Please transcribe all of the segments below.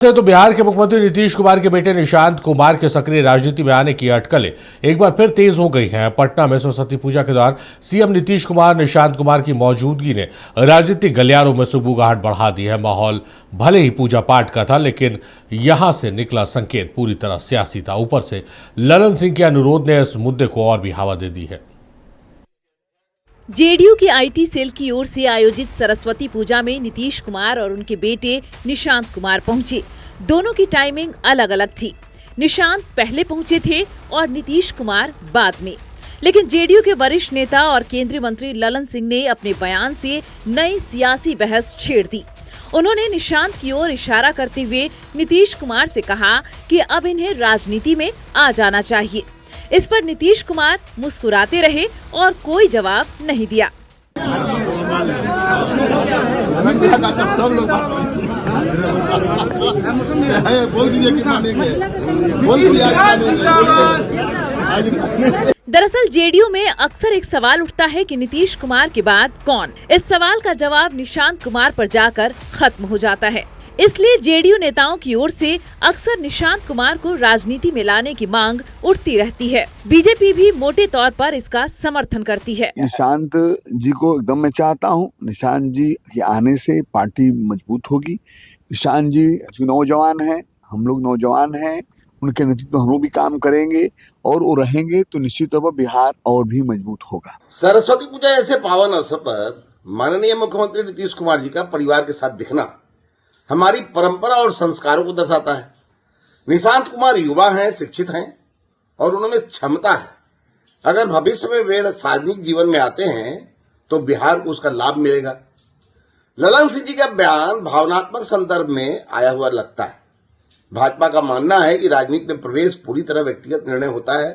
से तो बिहार के मुख्यमंत्री नीतीश कुमार के बेटे निशांत कुमार के सक्रिय राजनीति में आने की अटकलें एक बार फिर तेज हो गई हैं। पटना में सरस्वती पूजा के दौरान सीएम नीतीश कुमार निशांत कुमार की मौजूदगी ने राजनीतिक गलियारों में सुगबुगाहट बढ़ा दी है। माहौल भले ही पूजा पाठ का था, लेकिन यहां से निकला संकेत पूरी तरह सियासी था। ऊपर से ललन सिंह के अनुरोध ने इस मुद्दे को और भी हवा दे दी है। जेडीयू की आईटी सेल की ओर से आयोजित सरस्वती पूजा में नीतीश कुमार और उनके बेटे निशांत कुमार पहुंचे। दोनों की टाइमिंग अलग अलग थी। निशांत पहले पहुंचे थे और नीतीश कुमार बाद में, लेकिन जेडीयू के वरिष्ठ नेता और केंद्रीय मंत्री ललन सिंह ने अपने बयान से नई सियासी बहस छेड़ दी। उन्होंने निशांत की ओर इशारा करते हुए नीतीश कुमार से कहा कि अब इन्हें राजनीति में आ जाना चाहिए। इस पर नीतीश कुमार मुस्कुराते रहे और कोई जवाब नहीं दिया। दरअसल जेडीयू में अक्सर एक सवाल उठता है कि नीतीश कुमार के बाद कौन। इस सवाल का जवाब निशांत कुमार पर जाकर खत्म हो जाता है। इसलिए जेडीयू नेताओं की ओर से अक्सर निशांत कुमार को राजनीति में लाने की मांग उठती रहती है। बीजेपी भी मोटे तौर पर इसका समर्थन करती है। निशांत जी को एकदम मैं चाहता हूँ। निशांत जी के आने से पार्टी मजबूत होगी। निशांत जी नौजवान हैं, हम लोग नौजवान हैं, उनके नेतृत्व में हम लोग भी काम करेंगे और वो रहेंगे तो निश्चित तौर पर बिहार और भी मजबूत होगा। सरस्वती पूजा ऐसे पावन अवसर पर माननीय मुख्यमंत्री नीतीश कुमार जी का परिवार के साथ दिखना हमारी परंपरा और संस्कारों को दर्शाता है। निशांत कुमार युवा हैं, शिक्षित हैं और उनमें क्षमता है। अगर भविष्य में वे सार्वजनिक जीवन में आते हैं तो बिहार को उसका लाभ मिलेगा। ललन सिंह जी का बयान भावनात्मक संदर्भ में आया हुआ लगता है। भाजपा का मानना है कि राजनीति में प्रवेश पूरी तरह व्यक्तिगत निर्णय होता है।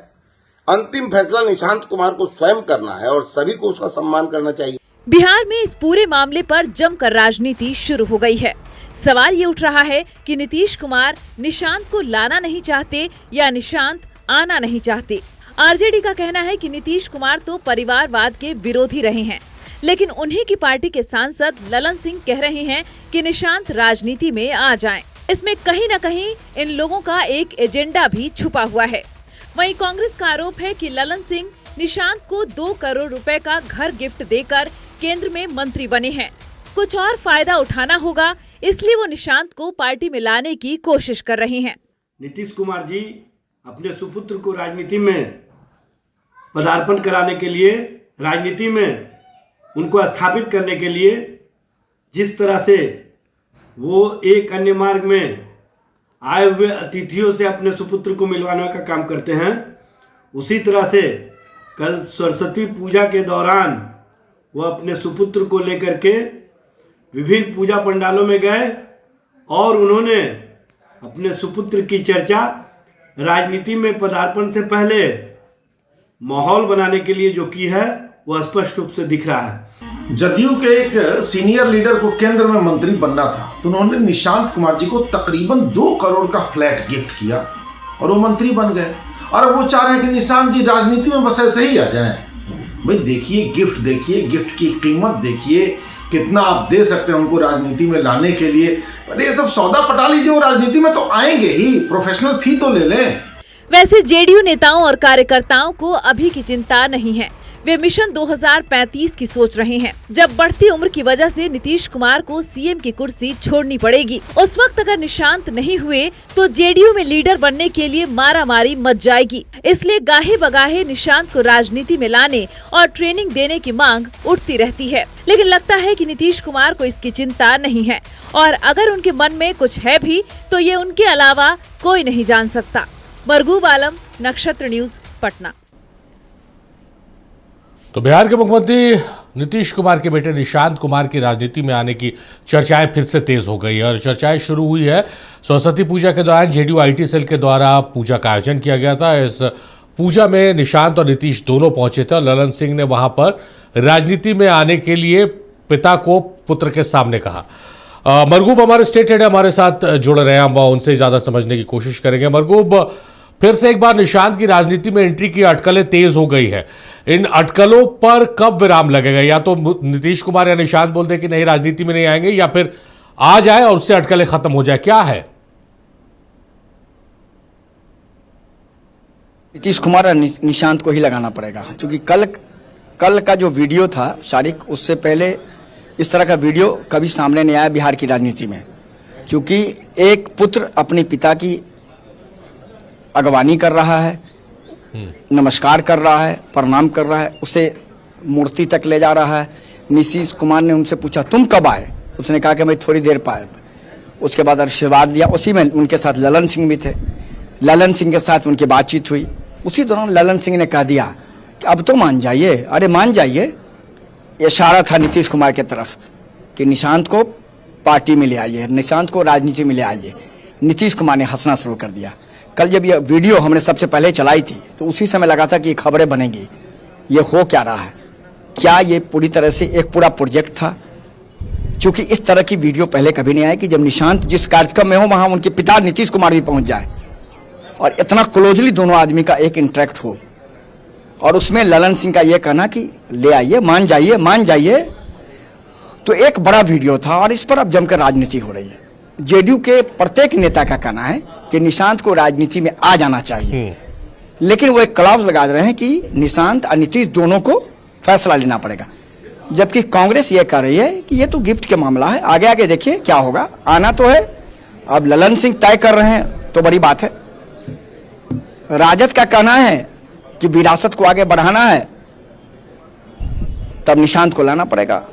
अंतिम फैसला निशांत कुमार को स्वयं करना है और सभी को उसका सम्मान करना चाहिए। बिहार में इस पूरे मामले पर जमकर राजनीति शुरू हो गई है। सवाल ये उठ रहा है कि नीतीश कुमार निशांत को लाना नहीं चाहते या निशांत आना नहीं चाहते। आरजेडी का कहना है कि नीतीश कुमार तो परिवारवाद के विरोधी रहे हैं, लेकिन उन्हीं की पार्टी के सांसद ललन सिंह कह रहे हैं कि निशांत राजनीति में आ जाएं। इसमें कहीं न कहीं इन लोगों का एक एजेंडा भी छुपा हुआ है। वहीं कांग्रेस का आरोप है कि ललन सिंह निशांत को 2 करोड़ रुपए का घर गिफ्ट देकर केंद्र में मंत्री बने हैं। कुछ और फायदा उठाना होगा, इसलिए वो निशांत को पार्टी में लाने की कोशिश कर रहे हैं। नीतीश कुमार जी अपने सुपुत्र को राजनीति में पदार्पण कराने के लिए, राजनीति में उनको स्थापित करने के लिए जिस तरह से वो एक अन्य मार्ग में आए हुए अतिथियों से अपने सुपुत्र को मिलवाने का काम करते हैं, उसी तरह से कल सरस्वती पूजा के दौरान वो अपने सुपुत्र को लेकर के विभिन्न पूजा पंडालों में गए और उन्होंने अपने सुपुत्र की चर्चा राजनीति में पदार्पण से पहले माहौल बनाने के लिए जो की है वो स्पष्ट रूप से दिख रहा है। जदयू के एक सीनियर लीडर को केंद्र में मंत्री बनना था तो उन्होंने निशांत कुमार जी को तकरीबन 2 करोड़ का फ्लैट गिफ्ट किया और वो मंत्री बन गए। और वो चाह रहे हैं कि निशांत जी राजनीति में बस ऐसे ही आ जाएं। भाई देखिए, गिफ्ट की कीमत देखिए, कितना आप दे सकते हैं उनको राजनीति में लाने के लिए। पर ये सब सौदा पटा लीजिए, वो राजनीति में तो आएंगे ही, प्रोफेशनल फी तो ले लें। वैसे जेडीयू नेताओं और कार्यकर्ताओं को अभी की चिंता नहीं है। वे मिशन 2035 की सोच रहे हैं। जब बढ़ती उम्र की वजह से नीतीश कुमार को सीएम की कुर्सी छोड़नी पड़ेगी, उस वक्त अगर निशांत नहीं हुए तो जेडीयू में लीडर बनने के लिए मारामारी मच जाएगी। इसलिए गाहे बगाहे निशांत को राजनीति में लाने और ट्रेनिंग देने की मांग उठती रहती है। लेकिन लगता है कि नीतीश कुमार को इसकी चिंता नहीं है, और अगर उनके मन में कुछ है भी तो ये उनके अलावा कोई नहीं जान सकता। मरगूब आलम, नक्षत्र न्यूज, पटना। तो बिहार के मुख्यमंत्री नीतीश कुमार के बेटे निशांत कुमार की राजनीति में आने की चर्चाएं फिर से तेज हो गई है और चर्चाएं शुरू हुई है। सरस्वती पूजा के दौरान जेडीयू आईटी सेल के द्वारा पूजा का आयोजन किया गया था। इस पूजा में निशांत और नीतीश दोनों पहुंचे थे और ललन सिंह ने वहां पर राजनीति में आने के लिए पिता को पुत्र के सामने कहा। मरगूब हमारे स्टेट हेड हमारे साथ जुड़ रहे हैं, हम उनसे ज़्यादा समझने की कोशिश करेंगे। मरगूब, फिर से एक बार निशांत की राजनीति में एंट्री की अटकलें तेज हो गई है। इन अटकलों पर कब विराम लगेगा? या तो नीतीश कुमार या निशांत बोलते कि नहीं राजनीति में नहीं आएंगे, या फिर आ जाए और उससे अटकलें खत्म हो जाए, क्या है? नीतीश कुमार और निशांत को ही लगाना पड़ेगा, क्योंकि कल का जो वीडियो था शारिक, उससे पहले इस तरह का वीडियो कभी सामने नहीं आया बिहार की राजनीति में। क्योंकि एक पुत्र अपने पिता की अगवानी कर रहा है, नमस्कार कर रहा है, प्रणाम कर रहा है, उसे मूर्ति तक ले जा रहा है। नीतीश कुमार ने उनसे पूछा तुम कब आए, उसने कहा कि मैं थोड़ी देर पाए। उसके बाद आशीर्वाद दिया। उसी में उनके साथ ललन सिंह भी थे, ललन सिंह के साथ उनकी बातचीत हुई। उसी दौरान ललन सिंह ने कह दिया कि अब तो मान जाइए, अरे मान जाइए। इशारा था नीतीश कुमार की तरफ कि निशांत को पार्टी में ले आइए, निशांत को राजनीति में ले आइए। नीतीश कुमार ने हंसना शुरू कर दिया। कल जब यह वीडियो हमने सबसे पहले चलाई थी तो उसी समय लगा था कि ये खबरें बनेंगी। ये हो क्या रहा है? क्या ये पूरी तरह से एक पूरा प्रोजेक्ट था? क्योंकि इस तरह की वीडियो पहले कभी नहीं आई कि जब निशांत जिस कार्यक्रम में हो वहां उनके पिता नीतीश कुमार भी पहुंच जाए और इतना क्लोजली दोनों आदमी का एक इंटरेक्ट हो। और उसमें ललन सिंह का यह कहना कि ले आइए, मान जाइए, मान जाइए, तो एक बड़ा वीडियो था और इस पर अब जमकर राजनीति हो रही है। जेडीयू के प्रत्येक नेता का कहना है कि निशांत को राजनीति में आ जाना चाहिए, लेकिन वो एक क्लॉज लगा रहे हैं कि निशांत और नीतीश दोनों को फैसला लेना पड़ेगा। जबकि कांग्रेस ये कह रही है कि ये तो गिफ्ट के मामला है, आगे आगे देखिए क्या होगा। आना तो है, अब ललन सिंह तय कर रहे हैं तो बड़ी बात है। राजद का कहना है कि विरासत को आगे बढ़ाना है, तब निशांत को लाना पड़ेगा।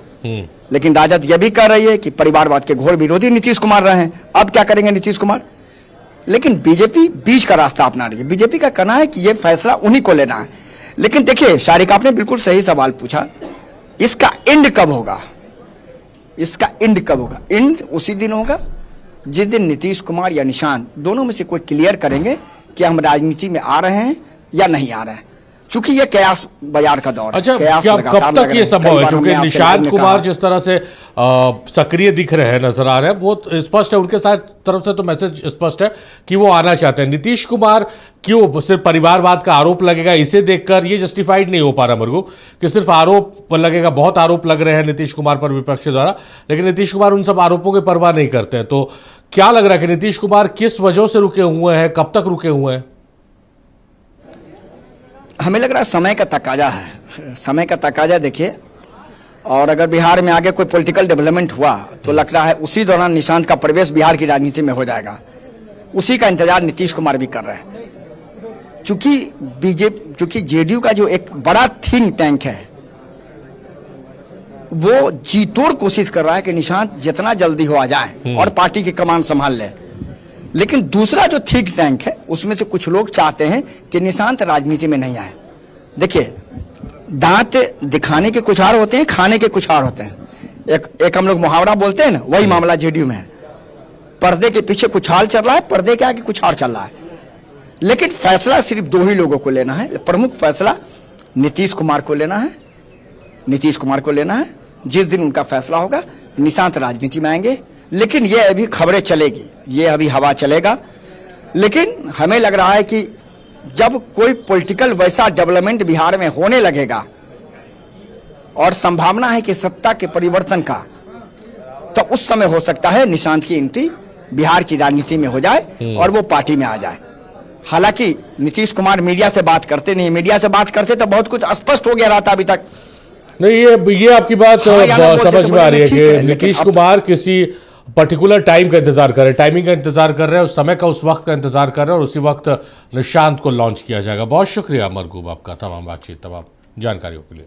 लेकिन राजद यह भी कह रही है कि परिवारवाद के घोर विरोधी नीतीश कुमार रहे हैं, अब क्या करेंगे नीतीश कुमार? लेकिन बीजेपी बीच का रास्ता अपना रही है। बीजेपी का कहना है कि यह फैसला उन्हीं को लेना है। लेकिन देखिए शारिक, आपने बिल्कुल सही सवाल पूछा, इसका एंड कब होगा? इसका एंड कब होगा? एंड उसी दिन होगा जिस दिन नीतीश कुमार या निशांत दोनों में से कोई क्लियर करेंगे कि हम राजनीति में आ रहे हैं या नहीं आ रहे हैं। चूंकि ये कयास बाजार का दौर है। अच्छा, कयास क्या लगातार कब लग तक रहे ये हैं। संभव कई है? बार क्योंकि हमने आपसे निशांत में कुमार कहा। जिस तरह से सक्रिय दिख रहे हैं, नजर आ रहे हैं, बहुत स्पष्ट है उनके साथ तरफ से तो मैसेज स्पष्ट है कि वो आना चाहते हैं। नीतीश कुमार क्यों सिर्फ परिवारवाद का आरोप लगेगा, इसे देखकर ये जस्टिफाइड नहीं हो पा रहा मरगू कि सिर्फ आरोप लगेगा। बहुत आरोप लग रहे हैं नीतीश कुमार पर विपक्ष द्वारा, लेकिन नीतीश कुमार उन सब आरोपों की परवाह नहीं करते हैं। तो क्या लग रहा है कि नीतीश कुमार किस वजह से रुके हुए हैं, कब तक रुके हुए हैं? हमें लग रहा है समय का तकाजा है, समय का तकाजा देखिए। और अगर बिहार में आगे कोई पॉलिटिकल डेवलपमेंट हुआ तो लग रहा है उसी दौरान निशांत का प्रवेश बिहार की राजनीति में हो जाएगा। उसी का इंतजार नीतीश कुमार भी कर रहे हैं। चूंकि जेडीयू का जो एक बड़ा थिंक टैंक है वो जी तोड़ कोशिश कर रहा है कि निशांत जितना जल्दी हो आ जाए और पार्टी की कमान संभाल ले। लेकिन दूसरा जो थिंक टैंक है उसमें से कुछ लोग चाहते हैं कि निशांत राजनीति में नहीं आए। देखिए, दांत दिखाने के कुछ और होते हैं, खाने के कुछ और होते हैं। एक हम लोग मुहावरा बोलते हैं ना, वही मामला जेडीयू में है। पर्दे के पीछे कुछ हाल चल रहा है, पर्दे के आगे कुछ और चल रहा है। लेकिन फैसला सिर्फ दो ही लोगों को लेना है। प्रमुख फैसला नीतीश कुमार को लेना है, नीतीश कुमार को लेना है। जिस दिन उनका फैसला होगा निशांत राजनीति में आएंगे। लेकिन ये अभी खबरें चलेगी, ये अभी हवा चलेगा। लेकिन हमें लग रहा है कि जब कोई पॉलिटिकल वैसा डेवलपमेंट बिहार में होने लगेगा और संभावना है कि सत्ता के परिवर्तन का, तो उस समय हो सकता है निशांत की एंट्री बिहार की राजनीति में हो जाए और वो पार्टी में आ जाए। हालांकि नीतीश कुमार मीडिया से बात करते नहीं, मीडिया से बात करते तो बहुत कुछ स्पष्ट हो गया रहा था अभी तक। नहीं, ये आपकी बात समझ में आ रही है कि नीतीश कुमार किसी पर्टिकुलर टाइम का इंतजार कर रहे हैं, टाइमिंग का इंतजार कर रहे हैं, उस समय का, उस वक्त का इंतजार कर रहे हैं और उसी वक्त निशांत को लॉन्च किया जाएगा। बहुत शुक्रिया मरगूब आपका तमाम बातचीत, तमाम जानकारियों के लिए।